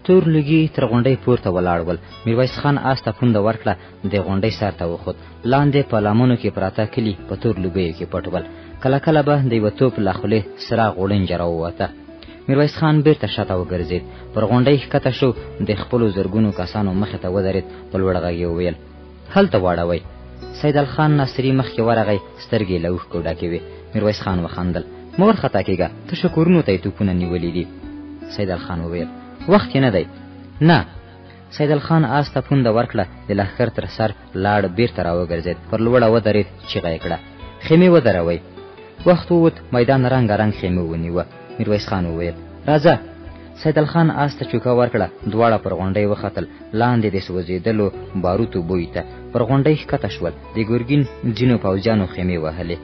تور لوګي تر غونډۍ پورته ولاړ ول. میرویس خان آس ته پونده ورکړه، د غونډۍ سر ته وخوت. لاندې په لامونو کې پراته کلي په تور لوګیو کې پټ ول. کله کله به د یوه توپ له خولې سره غوړنجه راووته. میرویس خان بیرته شاته وګرځېد، پر غونډۍ ښکته شو، د خپلو زرګونو کسانو مخې ته ودرېد، په لوړ غږ یې وویل: هلته واړوئ. سیدال خان ناصري مخکې ورغی، سترګې له اوښکو ډکې وې. میرویس خان وخندل: مه ورخطا کېږه، تشو کورونو ته یې توپونه نیولي دي. سیدال خان وویل: وخت یې نه دی. نه. سیدال خان آس ته پونده ورکړه، د لښکر تر سر لاړ، بیرته راوګرځېد، پر لوړه ودرېد، چیغه یې کړه: خیمې ودروئ. وخت ووت، میدان رنګارنګ خیمې ونیوه. میرویس خان وویل: راځه. سیدال خان آس ته چوکه ورکړه، دواړه پر غونډۍ وختل، لاندې د سوځېدلو باروتو بوی ته. پر غونډۍ ښکته شول، د ګرګین ځینو پوځیانو خیمې وهلې.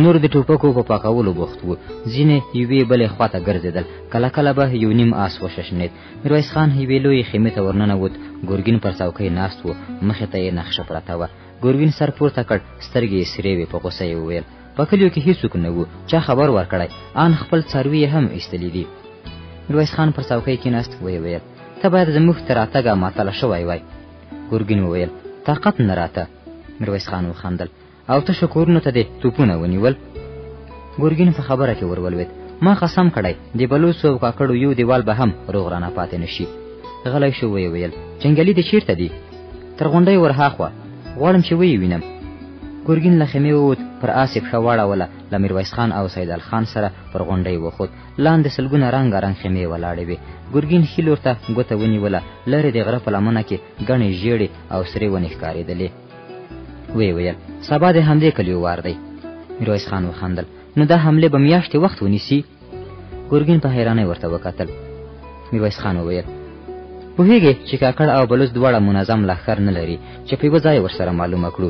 نور د ټوپکو په پاکولو بوخت وو، ځینې یوې بلې خواته ګرځېدل، کله کله به یو نیم آس وششنېد. میرویس خان یوې لویې خیمې ته ورننوت. ګرګین پر څوکۍ ناست و، مخې ته یې نقشه پرته وه. ګرګین سر پورته کړ، سترګې یې سرې وې، په غوسه یې وویل: په کلیو کې هېڅوک نه وو، چا خبر ورکړی، آن خپل څاروي یې هم ایستلي دي. میرویس خان پر څوکۍ کېناست، ویې ویل: ته باید زموږ تر راتګه معطله شوی وای. ګرګین وویل: طاقت نه راته. میرویس خان وخندل: او تشو کورونو ته دې توپونه ونیول؟ ګرګین په خبره کې ورولوېد: ما قسم کړی، د بلوڅو او کاکړو یو دیوال به هم روغ رانه پاتې نه شي. غلی شو، ویې ویل: جنګیالي دې چېرته دي؟ تر غونډۍ ورهاخوا، غواړم چې ویې وینم. ګرګین له خیمې ووت، پر آس یې پښه واړوله، له میرویس خان او سیدال خان سره پر غونډۍ وخوت. لاندې سلګونه رنګارنګ خیمې ولاړې وې. ګرګین ښي لور ته ګوته ونیوله، لرې د غره په لمنه کې ګڼې ژېړې او سرې ونې ښکارېدلې. ویې ویل: سبا د همدې کلیو وار دی. میرویس خان وخندل: نو دا حملې به میاشتې وخت ونیسي؟ ګرګین په حیرانۍ ورته وکتل. میرویس خان وویل: پوهېږې چې کاکړ او بلوڅ دواړه منظم لښکر نه لري چې په یوه ځای ورسره معلومه کړو.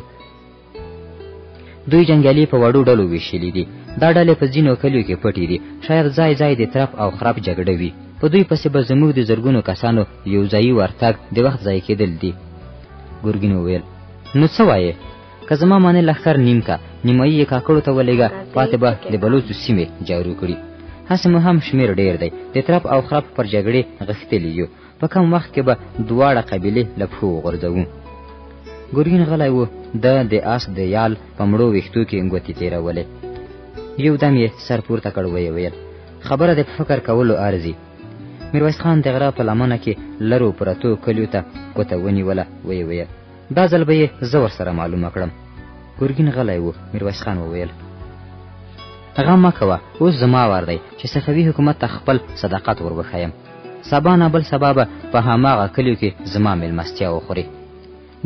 دوی جنګیالي په وړو ډلو ویشلي دي. دا ډلې په ځینو کلیو کې پټې دي، شاید ځای ځای د ترپ او خراب جګړه وي. په دوی پسې به زموږ د زرګونو کسانو یو ځایي ورتګ د وخت ضایع کېدل دي. ګرګین وویل: نو څه وایې؟ که زما مانې لښکر نیم کا، نیمایي یې کاکړو ته ولېږه، پاتې به د بلوڅو سیمې جارو کړي. هسې مو هم شمېر ډېر دی، د ترپ او خراب پر جګړې غښتلي یو، په کم وخت کې به دواړه قبیلې له پښو وغورځوو. ګرګین غلی و، د آس د یال په مړو ویښتو کې ګوتې تېرولې. یو دم یې سر پورته کړ، ویې ویل: خبره د فکر کولو ارزي. میرویس خان د غره په لمنه کې لرو پرتو کلیو ته ګوته ونیوله، ویې ویل: دا ځل به یې زه ورسره معلومه کړم. ګرګین غلی و. میرویس خان وویل: غم مه کوه، اوس زما وار دی چې صفوي حکومت ته خپل صداقت ور وښیم. سبا نه بل سبا به په هماغه کلیو کې زما مېلمستیا وخوري.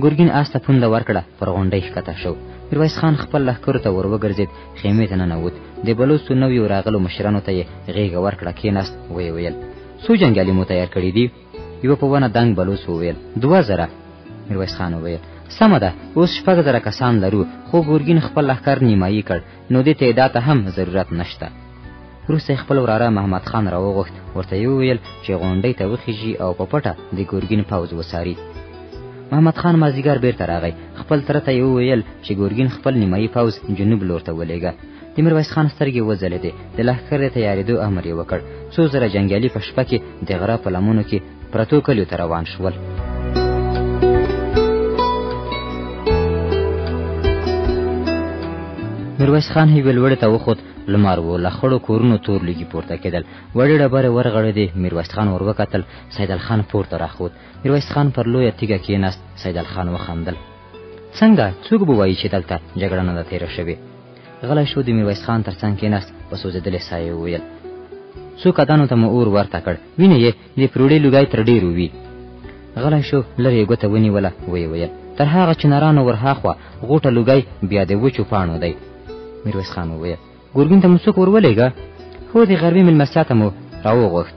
ګرګین آس ته پونده ورکړه، پر غونډۍ ښکته شو. میرویس خان خپل لښکرو ته ور وګرځېد، خیمې ته ننوت. د بلوڅو نویو راغلو مشرانو ته یې غېږه ورکړه، کېناست، ویې ویل: څو جنګیالي مو تیار کړي دي؟ یوه په ونه دنګ بلوڅ وویل: 2000. میرویس خان وویل: سمه ده، اوس 6000 کسان لرو، خو ګرګین خپل لښکر نیمایي کړ، نو دې تعداد ته هم ضرورت نشته. وروسته خپل وراره محمد خان راوغوښت، ورته یې وویل چې غونډۍ ته وخیژي او په پټه د ګرګین پوځ وڅاري. محمد خان مازدیګر بیرته راغی، خپل تره ته یې وویل چې ګرګین خپل نیمایي پوځ جنوب لور ته ولېږه. د میرویس خان سترګې وځلېدې، د لښکر د تیارېدو امر یې وکړ. 200 جنګیالي په شپه کې د غره په لمنو کې پرتو کلیو ته روان شول. میرویس خان یوې لوړې ته وخوت، لمر و، له خړو کورونو تور لوګي پورته کېدل. وړې ډبرې ورغړېدې. میرویس خان ور وکتل، سیدال خان پورته راخوت. میرویس خان پر لویه تیږه کېناست. سیدال خان وخندل: څنګه، څوک به وایي چې دلته جګړه نه ده تېره شوې؟ غلی شو، د میرویس خان تر څنګ کېناست، په سوځېدلې ساه یې وویل: څو کدانو ته مو اور ورته کړ، وینې یې د پروړې لوګی تر ډېرو وي. غلی شو، لرې یې ګوته ونیوله، ویې ویل: تر هغه چنارانو ورهاخوا غوټه لوګی بیا د وچو پاڼو دی. میرویس خان وویل: ګرګین ته مو څوک ور ولېږه؟ هو، د غربي مېلمستیا ته مو راوغوښت.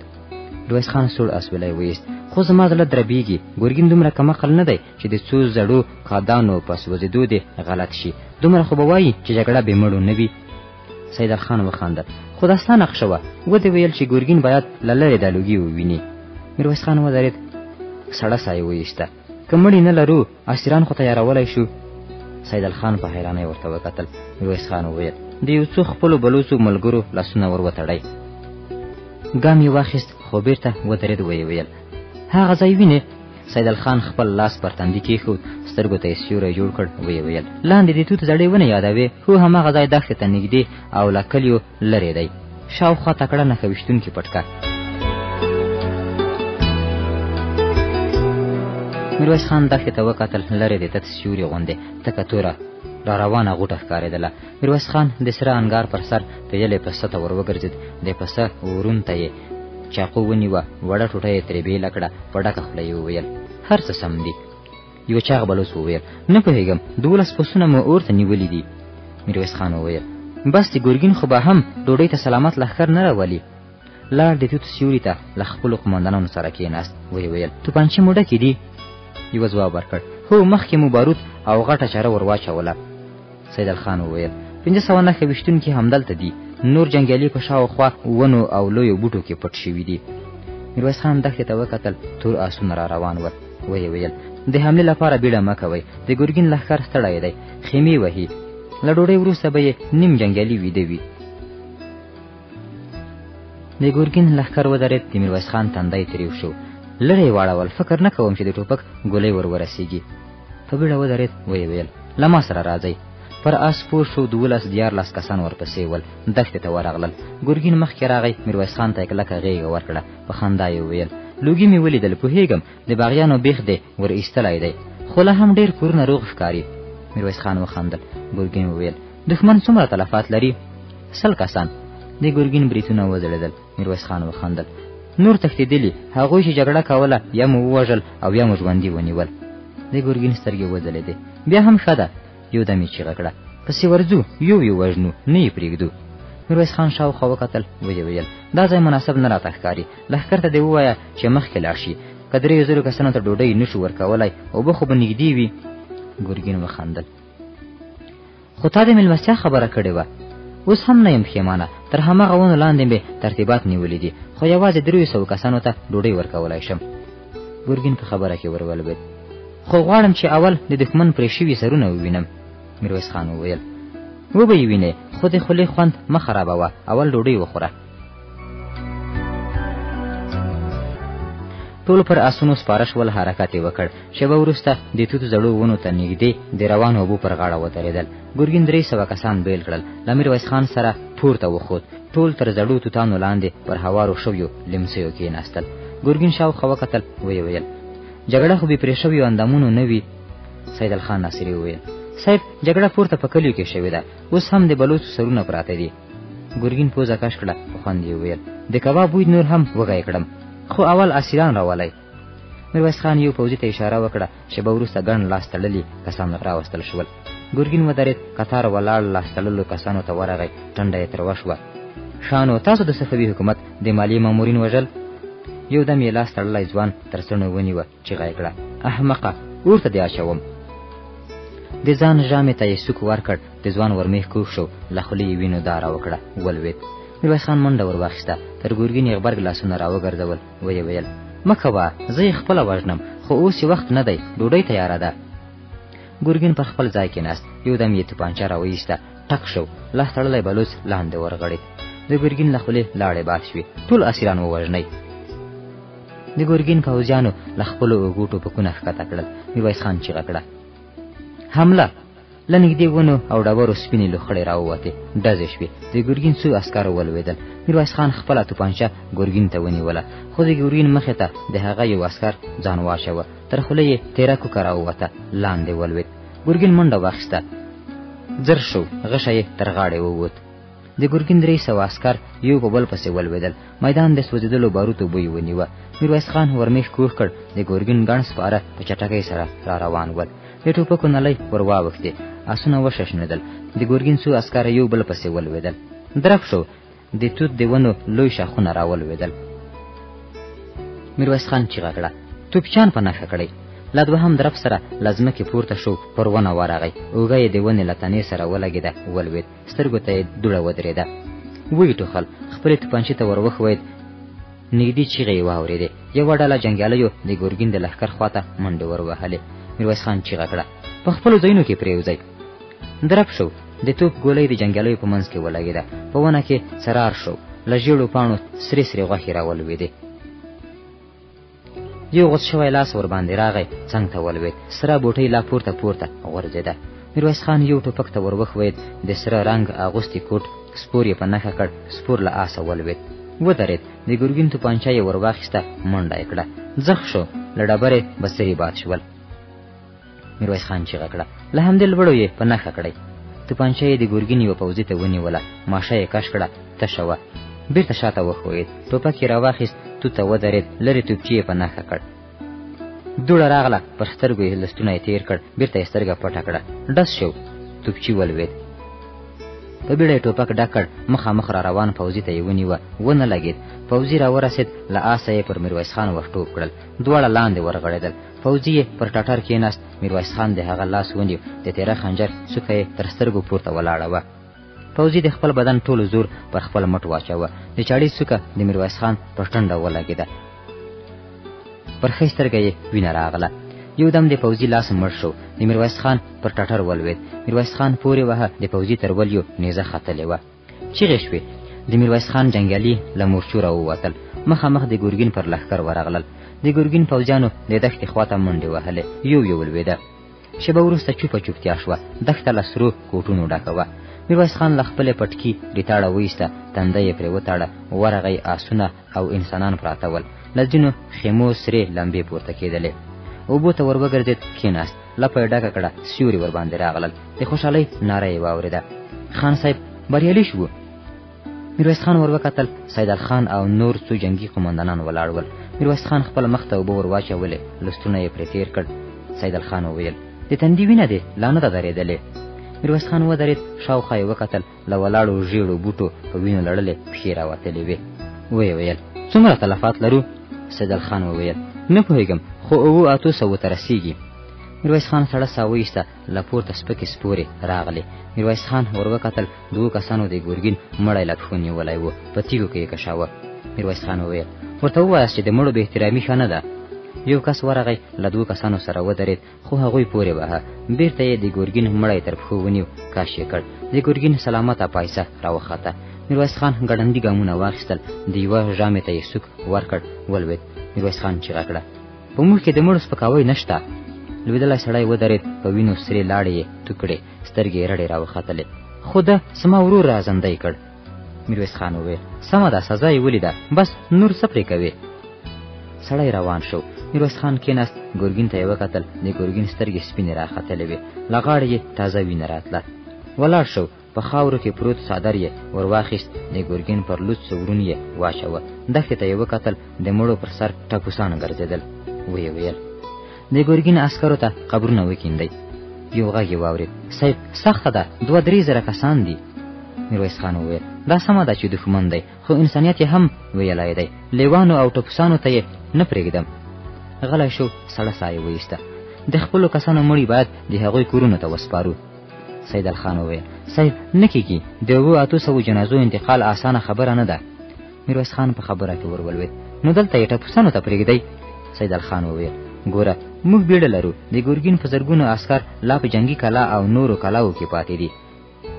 میرویس خان سوړ اسویلی ویست: خو زما زړه دربېږي، ګرګین دومره کمعقل نه دی چې د څو زړو کادانو په سوځېدو دې غلط شي. دومره خو به وایي چې جګړه بې مړو نه وي. سیدال خان وخندل: خو دا ستا نقشه وه، ودې ویل چې ګرګین باید له لرې دا لوګي وویني. میرویس خان ودرېد، سړه ساه یې وایسته: که مړي نه لرو، اسیران خو تیارولی شو. سیدال خان په حیرانۍ ورته وکتل. میرویس خان وویل: د یو څو خپلو بلوڅو ملګرو لاسونه ور وتړئ. ګام یې واخیست، خو بیرته ودرېد. ویې ویل هغه ځای وینې؟ سیدال خان خپل لاس پر تندي کېښود، سترګو ته یې سیوری جوړ کړ. ویې ویل لاندې د توت زړې ونې یادوې؟ هو هماغه ځای دښتې ته نږدې او له کلیو لرې دی. شاوخوا تکړه نښه ویشتونکي پټکه. میرویس خان دښتې ته وکتل. لرې د تت سیوري غوندې تکه توره را روانه غوټه ښکارېدله. میرویس خان د سره انګار پر سر پیدلې پسه ته ور وګرځېد. د پسه ورون ته یې چاقو ونیوه، وړه ټوټه یې ترې بېله کړه. په ډکه خوله یې وویل هر څه سم دي. یو چاغ بلوڅ وویل نه پوهېږم، 12 پسونه مو اور ته نیولي دي. میرویس خان وویل بس د ګرګین خو به هم ډوډۍ ته سلامت لښکر نه راولي. لاړ د توت سیوري ته له خپلو قمندانانو سره کېناست. ویې ویل توپانچې مو ډکې دي؟ یوه ځواب ورکړ هو، مخکې مو باروت او غټه چاره ور واچوله. سیدال خان وویل 500 نښه ویشتونکي همدلته دي، نور جنګیالي په شاوخوا ونو او لویو بوټو کې پټ شوي دي. میرویس خان دښتې ته وکتل. تور آسونه را روان ول. ویې ویل د حملې لپاره بیړه مه کوئ، د ګرګین لښکر ستړی دی، خیمې وهي. له ډوډۍ وروسته به یې نیم جنګیالي ویده وي. د ګرګین لښکر ودرېد. د میرویس خان تندی تریو شو. لرې یې واړول. فکر نه کوم چې د ټوپک ګولۍ ور ورسېږي. په بیړه ودرېد. ویې ویل له ما سره راځئ. پر آس سپور شو. 12-14 کسان ورپسې ول. دښتې ته ورغلل. ګرګین مخکې راغی. میرویس خان ته یې کلکه غېږه ورکړه. په خندا یې وویل لوګي مې ولیدل، پوهېږم د باغیانو بیخ دی ور ایستلی دی، خو لا هم ډېر کورونه روغ ښکاري. میرویس خان وخندل. ګرګین وویل دښمن څومره تلفات لري؟ 100 کسان. د ګرګین بریتونه وځړېدل. میرویس خان وخندل. نور تښتېدلي هغوی چې جګړه کوله یا مو ووژل او یا مو ژوندي ونیول. د ګرګین سترګې وځلېدې. بیا هم ښه ده. یو دم یې چیغه کړه پسې ورځو، یو وژنو، نه یې پرېږدو. میرویس خان شاوخوا وکتل. ویې ویل دا ځای مناسب نه راته ښکاري. لښکر ته دې ووایه چې مخکې لاړ شي. که 3000 کسانو ته ډوډۍ نشو ورکولی، اوبه خو به نږدې وي. ګرګین وخندل. خو تا د مېلمستیا خبره کړې وه. اوس هم نه یم پښېمانه. تر هماغه ونو لاندې مې ترتیبات نیولي دي، خو یوازې 300 کسانو ته ډوډۍ ورکولی شم. ګرګین په خبره کې ورولوېد. خو غواړم چې اول د دښمن پرې شوي سرونه ووینم. میرویس خان وویل وبه یې وینې، خو د خولې خوند مه خرابوه، اول ډوډۍ وخوره. ټول پر آسونو سپاره شول. حرکت یې وکړ. شېبه وروسته د توت زړو ونو ته نږدې د روانو اوبو پر غاړه ودرېدل. ګرګین 300 کسان بیل کړل. له میرویس خان سره پورته وخوت. ټول تر زړو توتانو لاندې پر هوارو شویو لمسیو کېناستل. ګرګین شاوخوا وکتل. ویې ویل جګړه خو بې پرې شویو اندامونو نه وي. سیدال خان ناصري وویل صاحب جګړه پورته په کلیو کې شوې ده، اوس هم د بلوڅو سرونه پراته دي. ګرګین پوزه کش کړه. په خوند یې وویل د کباب بوی نور هم وږی کړم، خو اول اسیران راولئ. میرویس خان یو پوځي ته اشاره وکړه. شېبه وروسته ګڼ لاس تړلي کسان راوستل شول. ګرګین ودرېد. قطار ولاړ لاس تړلو کسانو ته ورغی. ټنډه یې تروه شوه. شانو تاسو د صفوي حکومت د مالیې مامورین وژل؟ یو دم یې لاس تړلی ځوان تر څڼو ونیوه. چیغه یې کړه احمقه، اور ته دې اچوم. د ځان ژامې ته یې سوک ورکړ. د ځوان ورمېښ کوږ شو. له خولې یې وینو داره وکړه. ولوېد. میرویس خان منډه ور واخیسته. تر ګرګین یې غبرګ لاسونه را وګرځول. ویې ویل مه کوه، زه یې خپله وژنم، خو اوس یې وخت نه دی، ډوډۍ تیاره ده. ګرګین پر خپل ځای کېناست. یو دم یې توپانچه را وایسته. ټک شو. لاس تړلی بلوڅ لاندې ورغړېد. د ګرګین له خولې لاړې باد شوې. ټول اسیران ووژنئ. د ګرګین پوځیانو له خپلو اوږو ټوپکونه ښکته کړل. میرویس خان چیغه کړه حمله. له نږدې ونو او ډبرو سپینې لوخړې راووتې. ډزې شوې. د ګرګین څو عسکر ولوېدل. میرویس خان خپله توپانچه ګرګین ته ونیوله، خو د ګرګین مخې ته د هغه یو عسکر ځان واچوه. تر خوله یې تیره کوکه راووته. لاندې ولوېد. ګرګین منډه واخیسته. زر شو. غشه یې تر غاړې ووت. د ګرګین 300 عسکر یو په بل پسې ولوېدل. میدان د سوځېدلو باروتو بوی ونیوه. میرویس خان ورمېښ کوږ کړ. د ګرګین ګڼ سپاره په چټکۍ سره را روان ول. د ټوپکو نلۍ ور واوښتې. آسونه وششنېدل. د ګرګین څو عسکر یو بل پسې ولوېدل. درب شو. د توت د ونو لوی شاخونه را ولوېدل. میرویس خان چیغه کړه توپچیان په نښه کړئ. له دوهم درب سره له ځمکې پورته شو. پر ونه ورغی. اوږه یې د ونې له تنې سره ولګېده. ولوېد. سترګو ته یې دوړه ودرېده. ویې ټوخل. خپلې توپانچې ته ور وښوید. نږدې چیغې یې واورېدې. یوه ډله جنګیالیو د ګرګین د لښکر خواته منډې ور وهلې. میرویس خان چیغه کړه په خپلو ځایونو کې پرېوځئ. درب شو. د توپ ګولۍ د جنګیالیو په منځ کې ولګېده. په ونه کې څرار شو. له ژېړو پاڼو سرې سرې غوښې راولوېدې. یو غوڅ شوی لاس ورباندې راغی، څنګ ته ولوېد. سره بوټۍ لا پورته پورته غورځېده. میرویس خان یو ټوپک ته ور وښوېد. د سره رنګ اغوستي کوټ سپور یې په نښه کړ. سپور له آسه ولوېد، ودرېد. د ګرګین توپانچه یې ور واخیسته، منډه یې کړه. ځخ شو، له ډبرې بڅري باد شول. میرویس خان چیغه کړه، له همدې لوړو یې په نښه کړئ. توپانچه یې د ګرګین یوه پوځي ته ونیوله. ماشه یې کش کړه، تشه وه. بېرته شاته وښوېد. ټوپک یې راواخیست، توت ته ودرېد. لرې توپچي یې په نښه کړ. دوړه راغله، پر سترګو یې لستونه یې تېر کړ. بېرته یې سترګه پټه کړه. ډز شو، توپچي ولوېد. په بیړه یې ټوپک ډک کړ. مخامخ را روان پوځي ته یې ونیوه، ونه لګېد. پوځي را ورسېد، له آسه یې پر میرویس خان ور ټوپ کړل. دواړه لاندې ورغړېدل. پوځي یې پر ټټر کېناست. میرویس خان د هغه لاس ونیو. د تېره خنجر څوکه یې تر سترګو پورته ولاړه وه. پوځي د خپل بدن ټول زور پر خپل مټ واچوه. د چاړې څوکه د میرویس خان پر ټنډه ولګېده. پر ښۍ سترګه یې وینه راغله. یو دم د پوځي لاس مړ شو. د میرویس خان پر ټټر ولوېد. میرویس خان پورې وهه. د پوځي تر ولیو نیزه ختلې وه. چیغې شوې. د میرویس خان جنګیالي له مورچو راووتل. مخامخ د ګرګین پر لښکر ورغلل. د ګرګین پوځیانو د دښتې خواته منډې وهلې. یو یو ولوېده. شېبه وروسته چوپه چوپتیا شوه. دښته له سرو کوټونو ډکه وه. میرویس خان له خپلې پټکي ریتاړه وایسته. تنده یې پرې وتاړه. ورغی، آسونه او انسانان پراته ول. له ځینو خیمو سرې لمبې پورته کېدلې. اوبو ته ور وګرځېد، کېناست. لپه یې ډکه کړه، سیوري ورباندې راغلل. د خوشحالۍ ناره یې واورېده. خان صاحب بریالي شوو. میرویس خان ور وکتل. سیدال خان او نور څو جنګي قمندانان ولاړ ول. میرویس خان خپل مخ ته اوبه ور واچولې. لستونه یې پرې تېر کړ. سیدال خان وویل، د تندي وینه دې لا نه ده درېدلې. میرویس خان ودرېد. شاوخوا یې وکتل. له ولاړو ژېړو بوټو په وینو لړلې پښې راوتلې وې. ویې ویل، څومره تلفات لرو؟ سیدال خان وویل، نه پوهېږم، خو 700 ته رسېږي. میرویس خان سړه ساه وایسته. له پورته سپکې سپورې راغلې. میرویس خان ور وکتل. 2 کسانو د ګرګین مړی له پښو نیولی و. په تیږو کې یې کشاوه. میرویس خان وویل، ورته ووایاست چې د مړو بې احترامي ښه نه ده. یو کس ورغی، له 2 کسانو سره ودرېد، خو هغوی پورې وهه. بېرته یې د ګرګین مړی تر پښو ونیو، کاش یې کړ. د ګرګین سلامته پایسه راوخته. میرویس خان ګړندي ګامونه واخیستل. د یوه ژامې ته یې سوک ورکړ، ولوېد. میرویس خان چیغه کړه، په موږ کې د مړو سپکاوی نشته. لوېدلی سړی ودرېد. په وینو سرې لاړې یې توکړې، سترګې یې رډې راوختلې. خو ده زما ورور رازندی کړ. میرویس خان وویل، سمه ده، سزا یې ولیده، بس نور څه پرې کوې؟ سړی روان شو. میرویس خان کېناست. ګرګین ته یې وکتل. د ګرګین سترګې سپینې راختلې وې. له غاړې یې تازه وینه راتله. ولاړ شو. په خاورو کې پروت څادر یې ور واخیست. د ګرګین پر لوڅ ورون یې واچوه. دښتې ته یې وکتل. د مړو پر سر ټپوسان ګرځېدل. ویې ویل، د ګرګین عسکرو ته قبرونه وکیندئ. یو غږ یې واورېد، صاحب سخته ده، 2-3 زره کسان دي. میرویس خان وویل، دا سمه ده چې دښمن دی، خو انسانیت یې هم ویلی دی. لیوانو او ټپوسانو ته یې نه پرېږدم. غلی شو. سړه ساه یې وایسته. د خپلو کسانو مړي باید د هغوی کورونو ته وسپارو. سیدال خان وویل، صاحب نه کېږي، د 700 جنازو انتقال اسانه خبره نه ده. میرویس خان په خبره کې ورولوېد، نو دلته یې ټپوسانو ته پرېږدئ. سیدال خان وویل، ګوره موږ بیړه لرو. د ګرګین په زرګونو عسکر لا په جنګي کلا او نورو کلاو کې پاتې دي.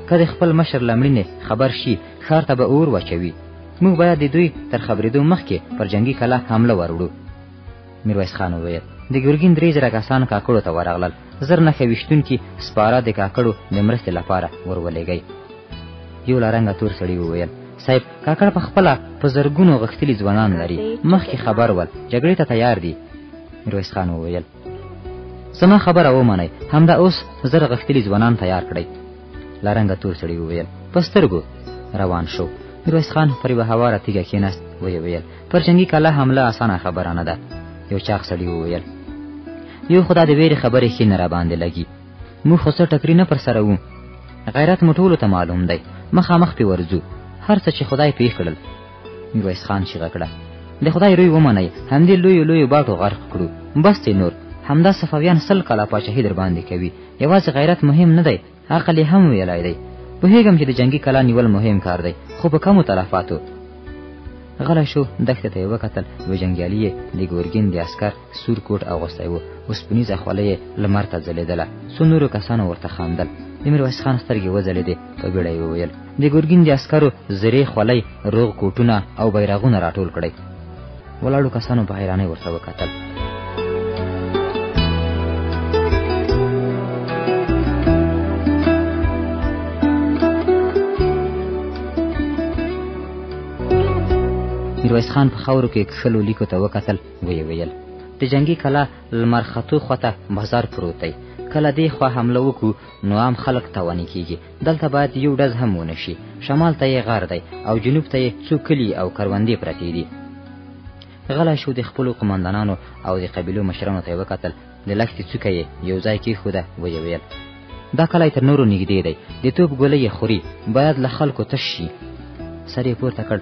که د خپل مشر له مړینې خبر شي، ښار ته به اور واچوي. موږ باید د دوی تر خبرېدو مخکې پر جنګي کلا حمله وروړو. میرویس خان وویل، د ګرګین 3 زره کسان کاکړو ته ورغلل. 1000 نښه ویشتونکي سپاره د کاکړو د مرستې لپاره ورولېږئ. یو له رنګه تور سړي وویل، صاحب کاکړ په خپله په زرګونو غښتلي ځوانان لري، مخکې خبر ول، جګړې ته تیار دي. میرویس خان وویل، زما خبره ومنئ، همدا اوس 1000 غښتلي ځوانان تیار کړئ. له رنګه تور سړي وویل، په سترګو. روان شو. میرویس خان پر یوه هواره تیږه کېناست. ویې ویل، پر جنګي کلا حمله اسانه خبره نه ده. یو چاغ سړي وویل، یو خدا د ویرې خبرې ښې نه راباندې لګي. موږ خو څه ټکري نه پر سره وو. غیرت مو ټولو ته معلوم دی، مخامخ پې ورځو، هر څه چې خدای پېښ کړل. میرویس خان چیغه کړه، د خدای روی ومنئ، همدې لویو باټو غرق کړو، بس دی نور. همدا صفویان 100 کاله پاچاهي در باندې کوي. یوازې غیرت مهم نه دی، عقل یې هم ویلی دی. پوهېږم چې د جنګي کلا نیول مهم کار دی، خو په کمو تلفاتو. غلی شو. دښتې ته یې وکتل. یو جنګیالي یې د ګرګین د عسکر سور کوټ اغوستی و. اوسپنیزه خولۍ یې لمر ته ځلېدله. څو نورو کسانو ورته خندل. د میرویس خان سترګې وځلېدې. په بیړه یې وویل، د ګرګین د عسکرو زرې خولۍ، روغ کوټونه او بیرغونه راټول کړئ. ولاړو کسانو په حیرانۍ ورته وکتل. میرویس خان په خاورو کې کښلو لیکو ته وکتل، ویې ویل د جنګي کلا لمر خطو خواته بازار پروت دی، کله دې خوا حمله وکړو نو عام خلک تاواني کیږي، دلته باید یو ډز هم ونه شي، شمال ته یې غار دی او جنوب ته یې څو کلي او کروندې پرتې دي. غلی شو، د خپلو قمندانانو او د قبیلو مشرانو ته یې وکتل، د لښتې څوکه یې یو ځای کېښوده، ویې ویل دا کلی تر نورو نږدې دی، د توپ ګولۍ یې خوري، باید له خلکو تش شي. سر یې پورته کړ،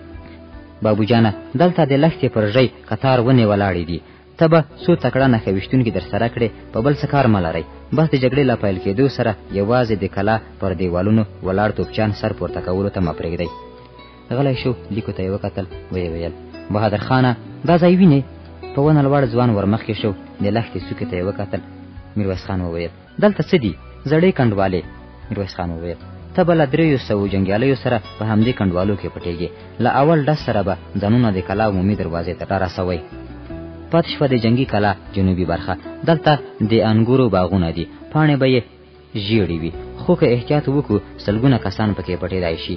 بابو جانه دلته د لښتې پر ژۍ کتار ونې ولاړې دي، ته به څو تکړه نښه ویشتونکي در سره کړې، په بل څه کار مه لرئ. بس د جګړې له پیل کېدو سره یوازې د کلا پر دیوالونو ولاړ توپچان سر پورته کولو ته مه پرېږدئ. غلی شو، لیکو ته یې وکتل، ویې ویل بهادر خانه دا ځای وینې؟ په ونه لوړ ځوان ورمخکې شو، د لښتې څوکې ته یې وکتل. میرویس خان وویل دلته څه دي؟ زړې کنډوالې. میرویس خان وویل ته به له 300 جنګیالیو سره په همدې کنډوالو کې پټېږي، له اول ډز سره به ځانونه د کلا عمومي دروازې ته رارسوئ. پاتې شوه د جنګي کلا جنوبي برخه، دلته د انګورو باغونه دي، پاڼې به یې ژیړې وي، خو که احتیاط وکړو سلګونه کسان پکې پټېدای شي.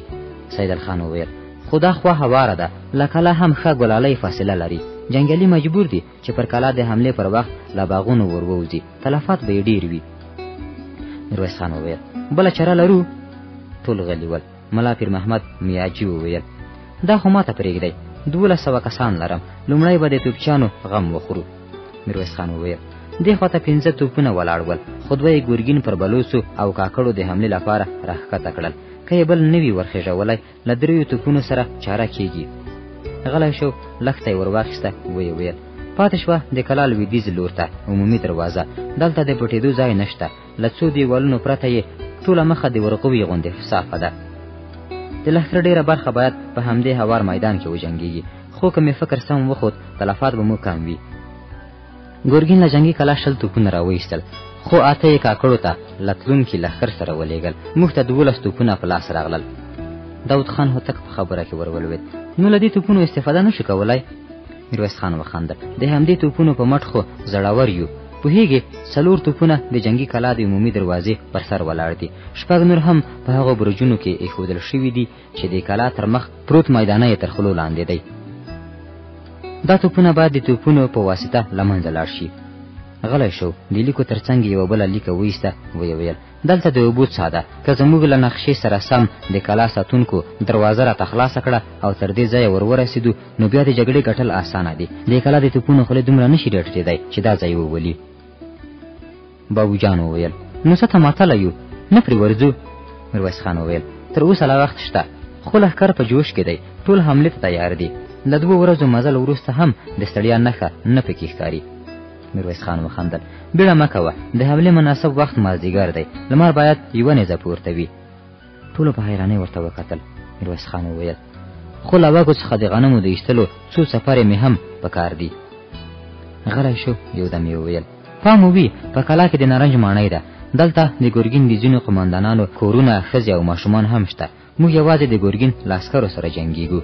سیدالخان وویل خو دا خوا هواره ده، له کلا هم ښه ګلالۍ فاصله لري، جنګیالي مجبور دي چې پر کلا د حملې پر وخت له باغونو ور ووځي، تلفات به یې ډېر وي. میرویس خان وویل بله چاره لرو؟ ټول غلي ول. ملا پیر محمد میاجي وویل دا خو ماته پرېږدئ، 1200 کسان لرم، لومړی به د توپچانو غم وخورو. میرویس خان وویل دې خواته 5 توپونه ولاړ ول، خو دوه یې ګورګین پر بلوڅو او کاکړو د حملې لپاره راښکته کړل، که یې بل نه وي ورخېژولی له 3 توپونو سره چاره کېږي. غلی شو، لښته یې ور واخیسته، ویې ویل پاتې شوه د کلا لویدیځ لور ته عمومي دروازه، دلته د پټېدو ځای نشته، له څو دیوالونو پرته یې ټوله مخه د ورغوي غوندې صافه ده. د لښکر ډېره برخه باید په همدې هوار میدان کې وجنګېږي، خو که مې فکر سم وخوت تلفات به مو کم وي. ګورګین له جنګي کلا 20 توپونه راویستل، خو 8 یې کاکړو ته له تلونکي لښکر سره ولېږل، موږ ته 12 توپونه په لاس راغلل. داود خان هوتک په خبره کې ور ولوېد نو له دې توپونو استفاده نه شو کولی؟ میرویس خان وخندل د همدې توپونو په مټ خو زړور یو، پوهېږې 4 توپونه د جنګي کلا د عمومي دروازې پر سر ولاړ دي، 6 نور هم په هغو برجونو کې ایښودل شوي دي چې د کلا تر مخ پروت میدانه یې تر خولو لاندې دی. دا توپونه باید د توپونو په واسطه له منځه لاړ شي. غلی شو، د لیکو تر څنګ یوه بله لیکه وایسته، ویې ویل دلته د اوبو څاه ده، که زموږ له نقشې سره سم د کلا ساتونکو دروازه راته خلاصه کړه او تر دې ځایه ور ورسېدو نو بیا د جګړې ګټل اسانه دي، د کلا د توپونو خولې دومره نشي ډټېدی چې دا ځای وولي. بابو جان وویل نو څه ته ماتله یو، نه پرې ورځو؟ میرویس خان وویل تر اوسه لا وخت شته، خو لښکر په جوش کې دی، ټول حملې ته تیار دي، له 2 ورځو مزل وروسته هم د ستړیا نښه نه پکې ښکاري. میرویس خان وخندل بیړه مه کوه، د حملې مناسب وخت مازدیګر دی، لمر باید یوه نیزه پورته وي. ټولو په حیرانۍ ورته وکتل. میرویس خان وویل خو له وږو څخه د غنمو د ایستلو څو څپرې مې هم په کار دي. غلی شو، یودم یې وویل پام وي په کلا کې د نارنج ماڼۍ ده، دلته د ګورګین د ځینو قمندانانو کورونه، ښځې او ماشومان هم شته، موږ یوازې د ګورګین له عسکرو سره جنګېږو.